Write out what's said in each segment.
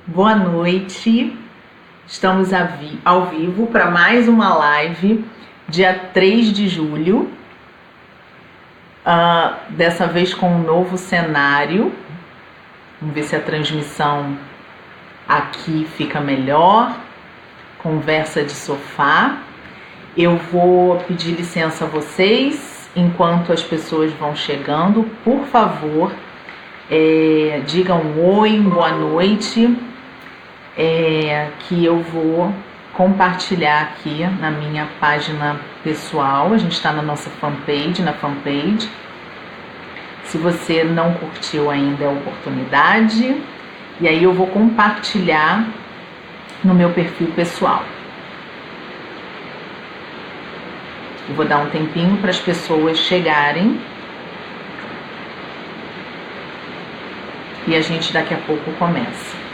Boa noite, estamos ao vivo para mais uma live, dia 3 de julho, dessa vez com um novo cenário. Vamos ver se a transmissão aqui fica melhor, conversa de sofá. Eu vou pedir licença a vocês, enquanto as pessoas vão chegando, por favor, digam um oi, boa noite. Que eu vou compartilhar aqui na minha página pessoal. A gente está na nossa fanpage, Se você não curtiu ainda, é a oportunidade. E aí eu vou compartilhar no meu perfil pessoal. Eu vou dar um tempinho para as pessoas chegarem. E a gente daqui a pouco começa.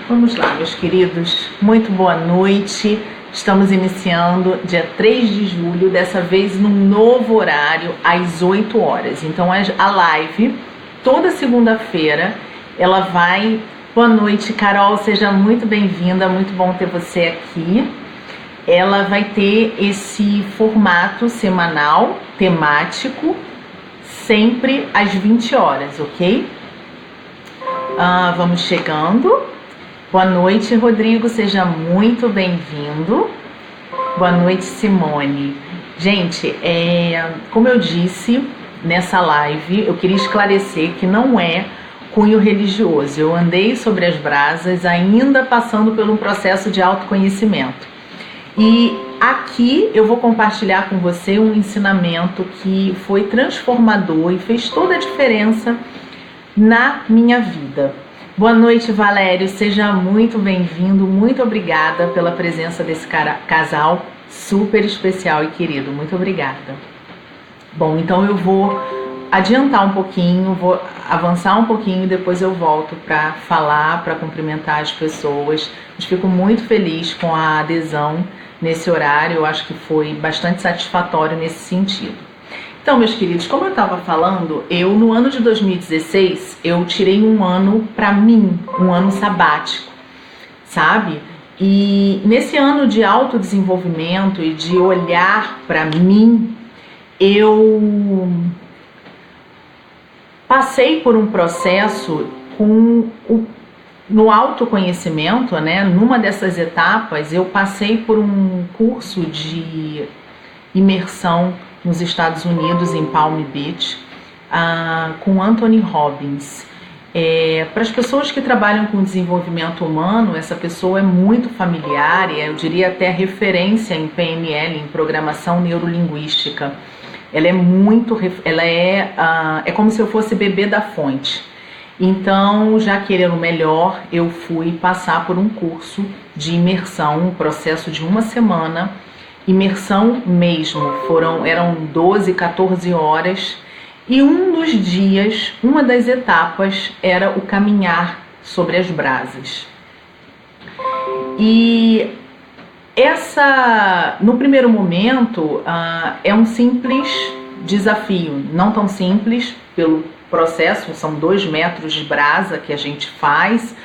Vamos lá, meus queridos, muito boa noite. Estamos iniciando dia 3 de julho, dessa vez num novo horário, às 8 horas. Então a live, toda segunda-feira, ela vai... Boa noite, Carol, seja muito bem-vinda, muito bom ter você aqui. Ela vai ter esse formato semanal, temático, sempre às 20 horas, ok? Vamos chegando. Boa noite, Rodrigo, seja muito bem-vindo. Boa noite, Simone. Gente, como eu disse nessa live, eu queria esclarecer que não é cunho religioso. Eu andei sobre as brasas, ainda passando por um processo de autoconhecimento. E aqui eu vou compartilhar com você um ensinamento que foi transformador e fez toda a diferença na minha vida. Boa noite, Valério, seja muito bem-vindo, muito obrigada pela presença desse casal super especial e querido, muito obrigada. Bom, então eu vou adiantar um pouquinho, vou avançar um pouquinho e depois eu volto para falar, para cumprimentar as pessoas. Eu fico muito feliz com a adesão nesse horário, eu acho que foi bastante satisfatório nesse sentido. Então, meus queridos, como eu estava falando, no ano de 2016, eu tirei um ano para mim, um ano sabático, sabe? E nesse ano de autodesenvolvimento e de olhar para mim, eu passei por um processo no autoconhecimento, né? Numa dessas etapas, eu passei por um curso de imersão nos Estados Unidos, em Palm Beach, com Anthony Robbins. Para as pessoas que trabalham com desenvolvimento humano, essa pessoa é muito familiar e eu diria até referência em PNL, em programação neurolinguística. Ela é como se eu fosse bebê da fonte. Então, já querendo melhor, eu fui passar por um curso de imersão, um processo de uma semana, imersão mesmo, eram 12, 14 horas e um dos dias, uma das etapas era o caminhar sobre as brasas. E no primeiro momento, é um simples desafio, não tão simples pelo processo, são 2 metros de brasa que a gente faz,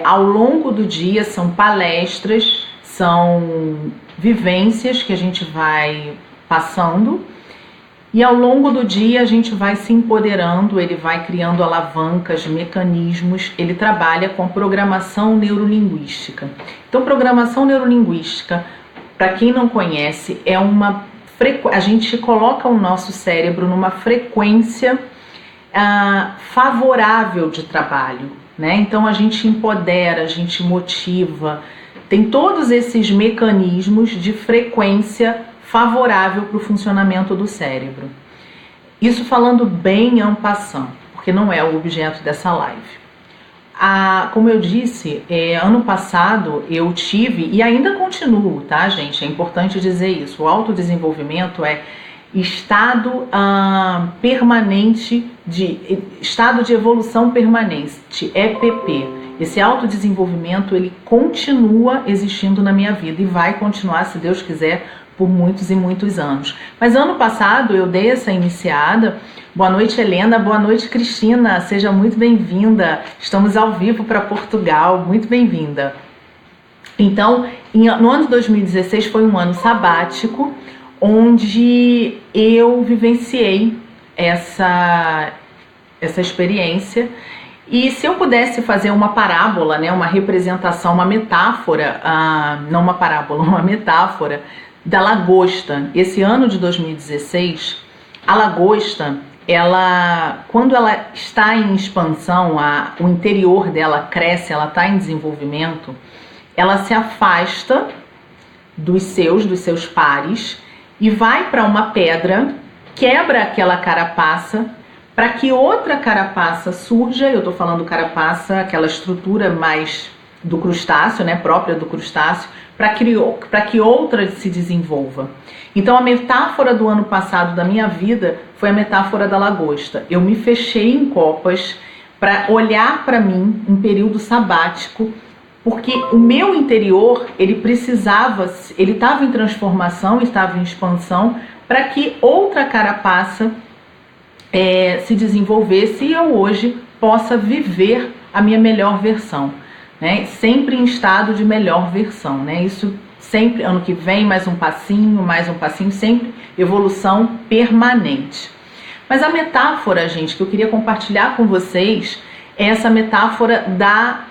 ao longo do dia são palestras, são vivências que a gente vai passando e ao longo do dia a gente vai se empoderando, ele vai criando alavancas, mecanismos, ele trabalha com programação neurolinguística. Então, programação neurolinguística, para quem não conhece, a gente coloca o nosso cérebro numa frequência favorável de trabalho, né? Então a gente empodera, a gente motiva, tem todos esses mecanismos de frequência favorável para o funcionamento do cérebro. Isso falando bem en passant, porque não é o objeto dessa live. Como eu disse, ano passado eu tive, e ainda continuo, tá, gente? É importante dizer isso. O autodesenvolvimento é estado permanente, estado de evolução permanente, EPP. Esse autodesenvolvimento, ele continua existindo na minha vida e vai continuar, se Deus quiser, por muitos e muitos anos. Mas ano passado eu dei essa iniciada. Boa noite, Helena. Boa noite, Cristina. Seja muito bem-vinda. Estamos ao vivo para Portugal. Muito bem-vinda. Então, no ano de 2016 foi um ano sabático, onde eu vivenciei essa experiência. E se eu pudesse fazer uma parábola, né, uma representação, uma metáfora, não uma parábola, uma metáfora da lagosta. Esse ano de 2016, a lagosta, quando ela está em expansão, o interior dela cresce, ela está em desenvolvimento, ela se afasta dos seus pares e vai para uma pedra, quebra aquela carapaça, para que outra carapaça surja. Eu estou falando carapaça, aquela estrutura mais do crustáceo, né, própria do crustáceo, para que outra se desenvolva. Então a metáfora do ano passado da minha vida foi a metáfora da lagosta. Eu me fechei em copas para olhar para mim um período sabático, porque o meu interior, ele estava em transformação, estava em expansão, para que outra carapaça se desenvolvesse e eu hoje possa viver a minha melhor versão, né? Sempre em estado de melhor versão, né? Isso sempre, ano que vem, mais um passinho, sempre evolução permanente. Mas a metáfora, gente, que eu queria compartilhar com vocês é essa metáfora da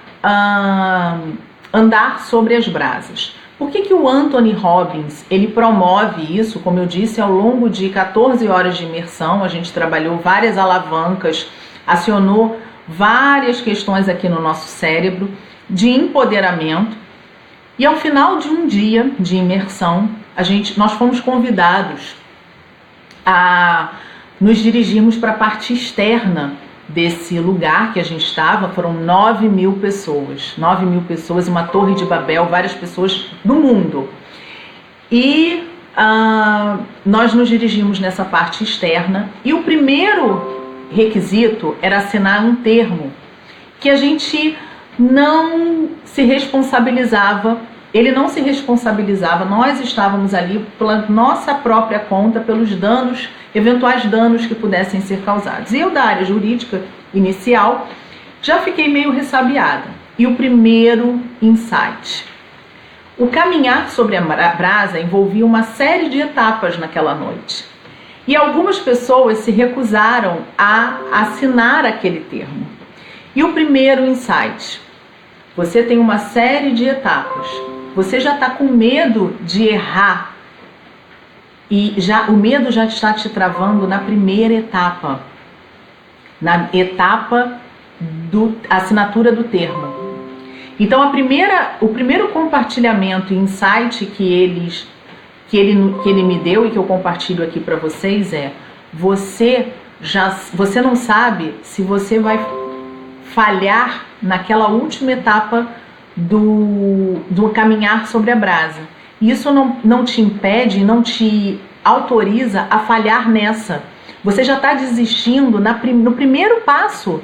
andar sobre as brasas. Por que o Anthony Robbins, ele promove isso? Como eu disse, ao longo de 14 horas de imersão, a gente trabalhou várias alavancas, acionou várias questões aqui no nosso cérebro de empoderamento. E ao final de um dia de imersão, nós fomos convidados a nos dirigirmos para a parte externa desse lugar que a gente estava. Foram 9.000 pessoas, 9.000 pessoas, uma torre de Babel, várias pessoas do mundo. E nós nos dirigimos nessa parte externa e o primeiro requisito era assinar um termo que a gente não se responsabilizava, ele não se responsabilizava, nós estávamos ali pela nossa própria conta, pelos danos, eventuais danos que pudessem ser causados. E eu, da área jurídica inicial, já fiquei meio ressabiada. E o primeiro insight: o caminhar sobre a brasa envolvia uma série de etapas naquela noite. E algumas pessoas se recusaram a assinar aquele termo. E o primeiro insight: você tem uma série de etapas. Você já está com medo de errar. E o medo já está te travando na primeira etapa. Na etapa da assinatura do termo. Então o primeiro compartilhamento e insight que ele me deu e que eu compartilho aqui para vocês é: você não sabe se você vai falhar naquela última etapa do caminhar sobre a brasa. Isso não te impede, não te autoriza a falhar nessa. Você já está desistindo no primeiro passo.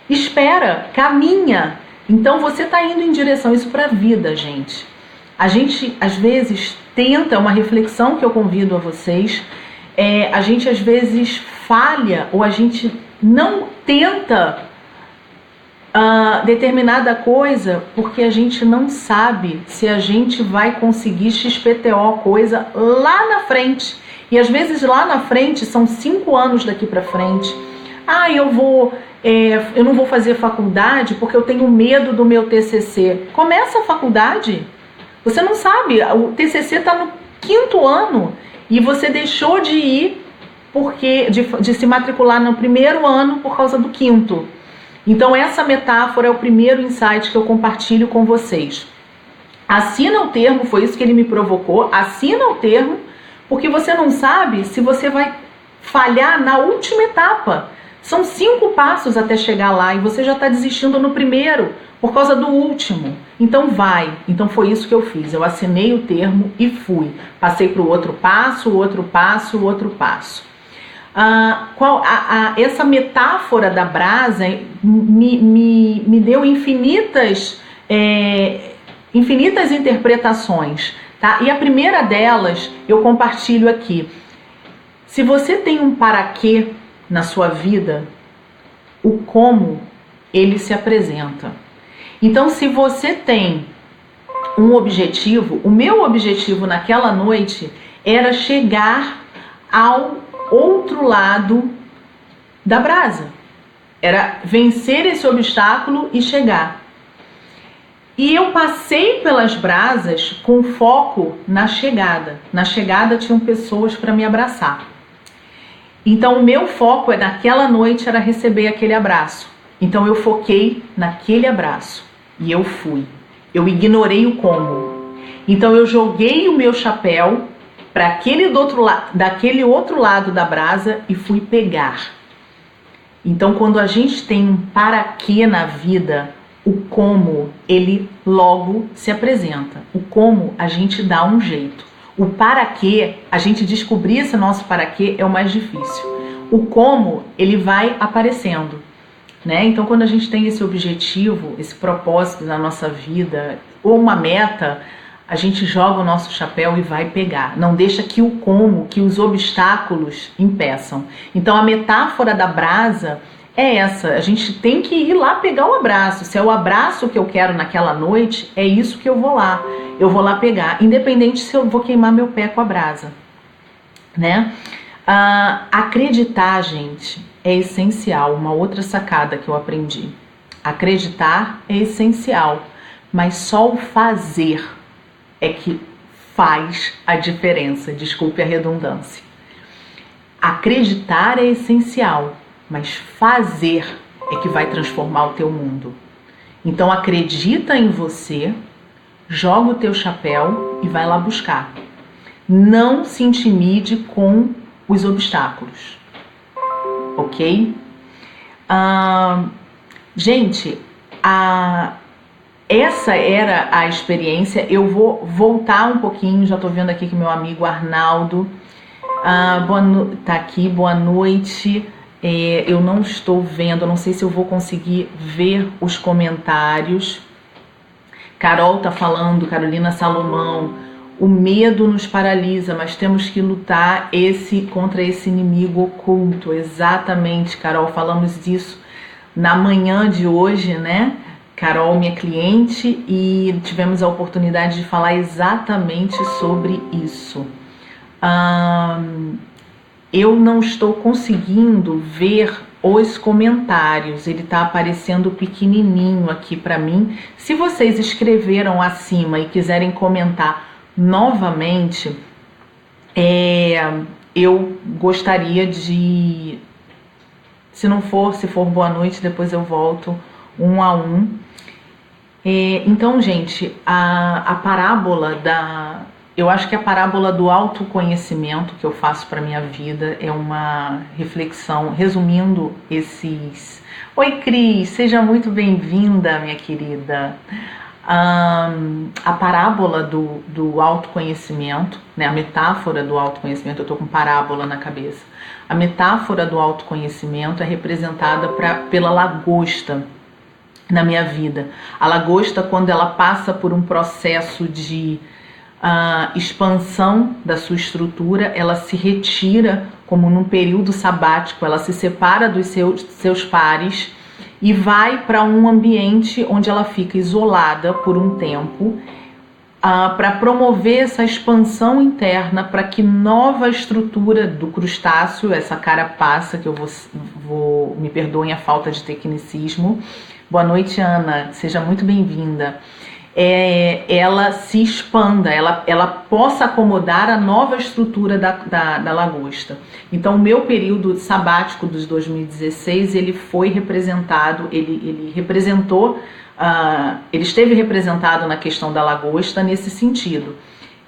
Espera, caminha. Então você está indo em direção, isso para a vida, gente. A gente às vezes tenta, uma reflexão que eu convido a vocês, a gente às vezes falha ou a gente não tenta determinada coisa porque a gente não sabe se a gente vai conseguir XPTO coisa lá na frente. E às vezes lá na frente são 5 anos daqui para frente. Eu não vou fazer faculdade porque eu tenho medo do meu TCC. Começa a faculdade. Você não sabe, o TCC está no 5º ano e você deixou de ir de se matricular no 1º ano por causa do 5º. Então essa metáfora é o primeiro insight que eu compartilho com vocês. Assina o termo, foi isso que ele me provocou, assina o termo, porque você não sabe se você vai falhar na última etapa. São 5 passos até chegar lá e você já está desistindo no primeiro, por causa do último. Então vai. Então foi isso que eu fiz. Eu assinei o termo e fui. Passei para o outro passo, o outro passo, o outro passo. Essa metáfora da brasa me deu infinitas interpretações, tá? E a primeira delas eu compartilho aqui. Se você tem um para quê na sua vida, o como ele se apresenta. Então, se você tem um objetivo, o meu objetivo naquela noite era chegar ao outro lado da brasa. Era vencer esse obstáculo e chegar. E eu passei pelas brasas com foco na chegada. Na chegada tinham pessoas para me abraçar. Então o meu foco naquela noite era receber aquele abraço. Então eu foquei naquele abraço e eu fui. Eu ignorei o como. Então eu joguei o meu chapéu para daquele outro lado da brasa e fui pegar. Então quando a gente tem um para quê na vida, o como ele logo se apresenta. O como a gente dá um jeito. O para quê, a gente descobrir esse nosso para quê é o mais difícil. O como, ele vai aparecendo, né? Então, quando a gente tem esse objetivo, esse propósito na nossa vida, ou uma meta, a gente joga o nosso chapéu e vai pegar. Não deixa que o como, que os obstáculos impeçam. Então, a metáfora da brasa é essa. A gente tem que ir lá pegar o abraço. Se é o abraço que eu quero naquela noite, é isso que eu vou lá. Eu vou lá pegar, independente se eu vou queimar meu pé com a brasa, né? Acreditar, gente, é essencial. Uma outra sacada que eu aprendi. Acreditar é essencial, mas só o fazer é que faz a diferença. Desculpe a redundância. Acreditar é essencial, mas fazer é que vai transformar o teu mundo. Então acredita em você, joga o teu chapéu e vai lá buscar. Não se intimide com os obstáculos, ok? Gente, essa era a experiência. Eu vou voltar um pouquinho, já tô vendo aqui que meu amigo Arnaldo tá aqui, boa noite. Eu não estou vendo, não sei se eu vou conseguir ver os comentários. Carol tá falando, Carolina Salomão, o medo nos paralisa, mas temos que lutar contra esse inimigo oculto. Exatamente, Carol, falamos disso na manhã de hoje, né? Carol, minha cliente, e tivemos a oportunidade de falar exatamente sobre isso. Eu não estou conseguindo ver os comentários, ele está aparecendo pequenininho aqui para mim. Se vocês escreveram acima e quiserem comentar novamente, eu gostaria de, se for boa noite, depois eu volto um a um. Então, gente, a parábola eu acho que a parábola do autoconhecimento que eu faço para minha vida é uma reflexão, resumindo esses... Oi, Cris, seja muito bem-vinda, minha querida. A parábola do autoconhecimento, né, a metáfora do autoconhecimento, eu tô com parábola na cabeça. A metáfora do autoconhecimento é representada pela lagosta na minha vida. A lagosta, quando ela passa por um processo de expansão da sua estrutura, ela se retira, como num período sabático, ela se separa dos seus pares e vai para um ambiente onde ela fica isolada por um tempo, para promover essa expansão interna, para que nova estrutura do crustáceo, essa carapaça, que eu vou me perdoem a falta de tecnicismo. Boa noite, Ana, seja muito bem-vinda. Ela se expanda, ela possa acomodar a nova estrutura da lagosta. Então, o meu período sabático dos 2016, ele foi representado, ele representou ele esteve representado na questão da lagosta nesse sentido.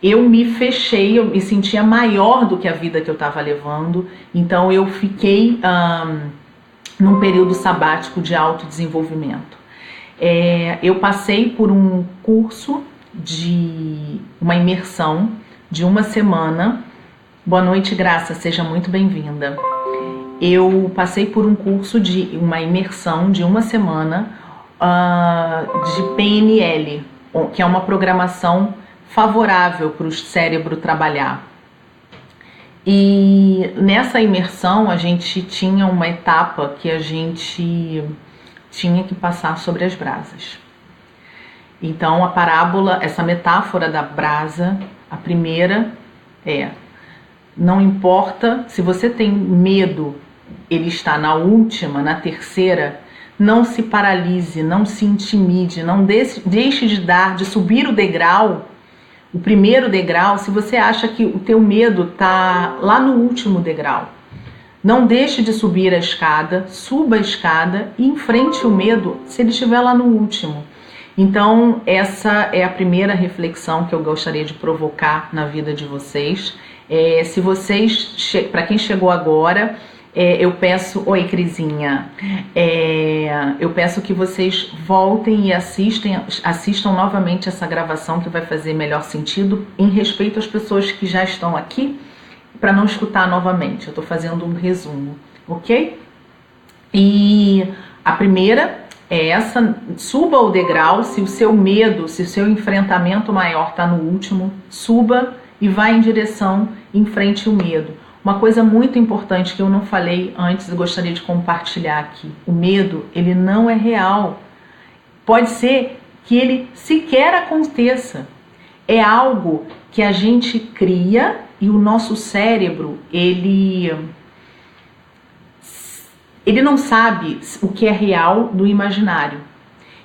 Eu me fechei, eu me sentia maior do que a vida que eu estava levando, então eu fiquei num período sabático de autodesenvolvimento. Eu passei por um curso de uma imersão de uma semana. Boa noite, Graça, seja muito bem-vinda. Eu passei por um curso de uma imersão de uma semana de PNL, que é uma programação favorável para o cérebro trabalhar. E nessa imersão a gente tinha uma etapa que a gente tinha que passar sobre as brasas. Então a parábola, essa metáfora da brasa, a primeira não importa se você tem medo, ele está na última, na terceira, não se paralise, não se intimide, não deixe de subir o degrau, o primeiro degrau, se você acha que o teu medo está lá no último degrau. Não deixe de subir a escada, suba a escada e enfrente o medo se ele estiver lá no último. Então, essa é a primeira reflexão que eu gostaria de provocar na vida de vocês. Se vocês, para quem chegou agora, eu peço, oi Crisinha, eu peço que vocês voltem e assistam novamente essa gravação, que vai fazer melhor sentido em respeito às pessoas que já estão aqui, para não escutar novamente. Eu estou fazendo um resumo, ok? E a primeira é essa: suba o degrau. Se o seu medo, se o seu enfrentamento maior está no último, suba e vá em direção, enfrente o medo. Uma coisa muito importante que eu não falei antes e gostaria de compartilhar aqui: o medo, ele não é real. Pode ser que ele sequer aconteça. É algo que a gente cria e o nosso cérebro, ele não sabe o que é real do imaginário.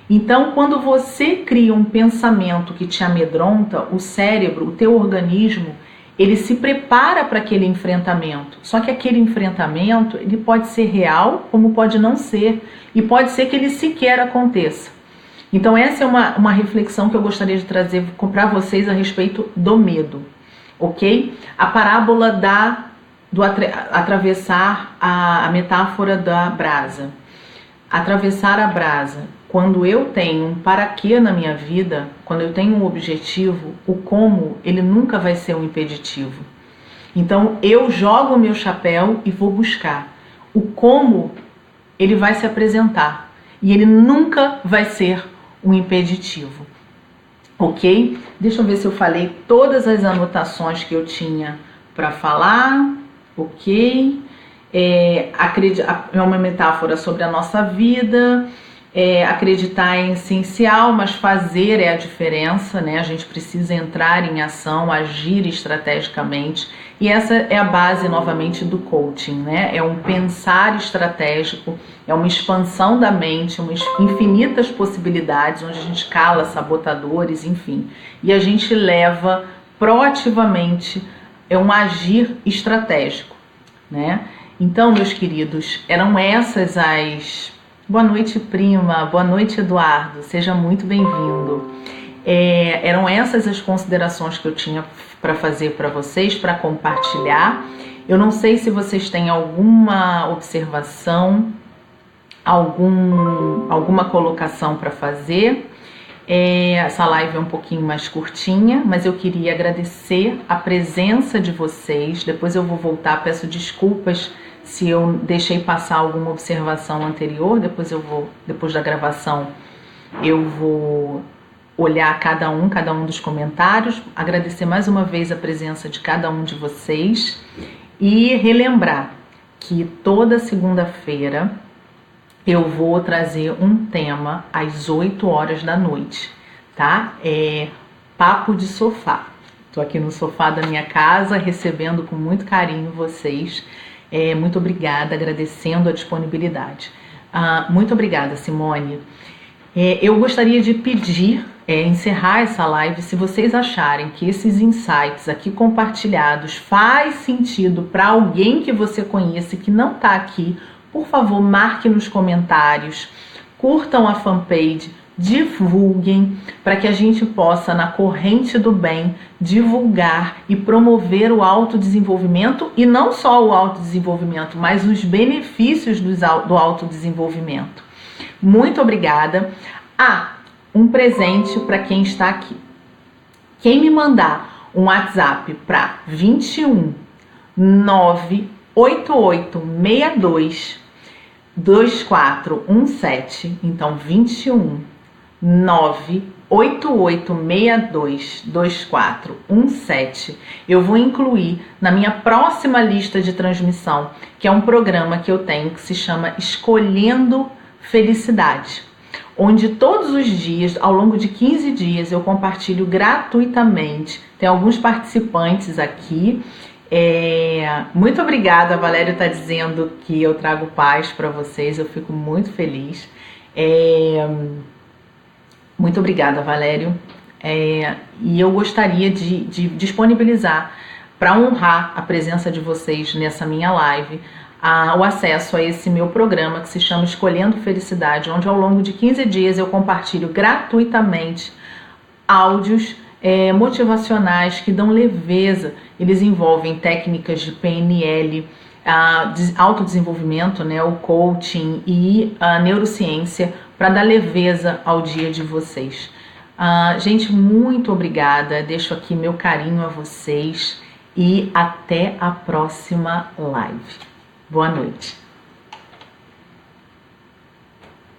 Então, quando você cria um pensamento que te amedronta, o cérebro, o teu organismo, ele se prepara para aquele enfrentamento. Só que aquele enfrentamento, ele pode ser real, como pode não ser. E pode ser que ele sequer aconteça. Então essa é uma reflexão que eu gostaria de trazer para vocês a respeito do medo. Ok? A parábola do atravessar a metáfora da brasa. Atravessar a brasa. Quando eu tenho um para quê na minha vida, quando eu tenho um objetivo, o como, ele nunca vai ser um impeditivo. Então eu jogo o meu chapéu e vou buscar. O como, ele vai se apresentar. E ele nunca vai ser um impeditivo. Ok? Deixa eu ver se eu falei todas as anotações que eu tinha para falar. Ok? É uma metáfora sobre a nossa vida. Acreditar é essencial, mas fazer é a diferença, né? A gente precisa entrar em ação, agir estrategicamente, e essa é a base novamente do coaching, né? É um pensar estratégico, é uma expansão da mente, umas infinitas possibilidades, onde a gente cala sabotadores, enfim, e a gente leva proativamente um agir estratégico, né? Então, meus queridos, eram essas as... Boa noite, prima. Boa noite, Eduardo. Seja muito bem-vindo. Eram essas as considerações que eu tinha para fazer para vocês, para compartilhar. Eu não sei se vocês têm alguma observação, alguma colocação para fazer. Essa live é um pouquinho mais curtinha, mas eu queria agradecer a presença de vocês. Depois eu vou voltar, peço desculpas se eu deixei passar alguma observação anterior. Depois da gravação, eu vou olhar cada um dos comentários, agradecer mais uma vez a presença de cada um de vocês e relembrar que toda segunda-feira eu vou trazer um tema às 8 horas da noite, tá? Papo de sofá. Tô aqui no sofá da minha casa, recebendo com muito carinho vocês. Muito obrigada, agradecendo a disponibilidade. Muito obrigada, Simone. Eu gostaria de pedir, encerrar essa live, se vocês acharem que esses insights aqui compartilhados faz sentido para alguém que você conhece que não está aqui, por favor, marque nos comentários, curtam a fanpage, divulguem para que a gente possa, na corrente do bem, divulgar e promover o autodesenvolvimento, e não só o autodesenvolvimento, mas os benefícios do autodesenvolvimento. Muito obrigada. Um presente para quem está aqui. Quem me mandar um WhatsApp para 21 98862 2417, então 21 98862 2417, eu vou incluir na minha próxima lista de transmissão, que é um programa que eu tenho que se chama Escolhendo Felicidade, onde todos os dias, ao longo de 15 dias, eu compartilho gratuitamente. Tem alguns participantes aqui. Muito obrigada, Valério está dizendo que eu trago paz para vocês, eu fico muito feliz. Muito obrigada, Valério. E eu gostaria de disponibilizar, para honrar a presença de vocês nessa minha live, o acesso a esse meu programa que se chama Escolhendo Felicidade, onde ao longo de 15 dias eu compartilho gratuitamente áudios motivacionais que dão leveza. Eles envolvem técnicas de PNL, autodesenvolvimento, né, o coaching e a neurociência para dar leveza ao dia de vocês. Gente, muito obrigada. Deixo aqui meu carinho a vocês e até a próxima live. Boa noite.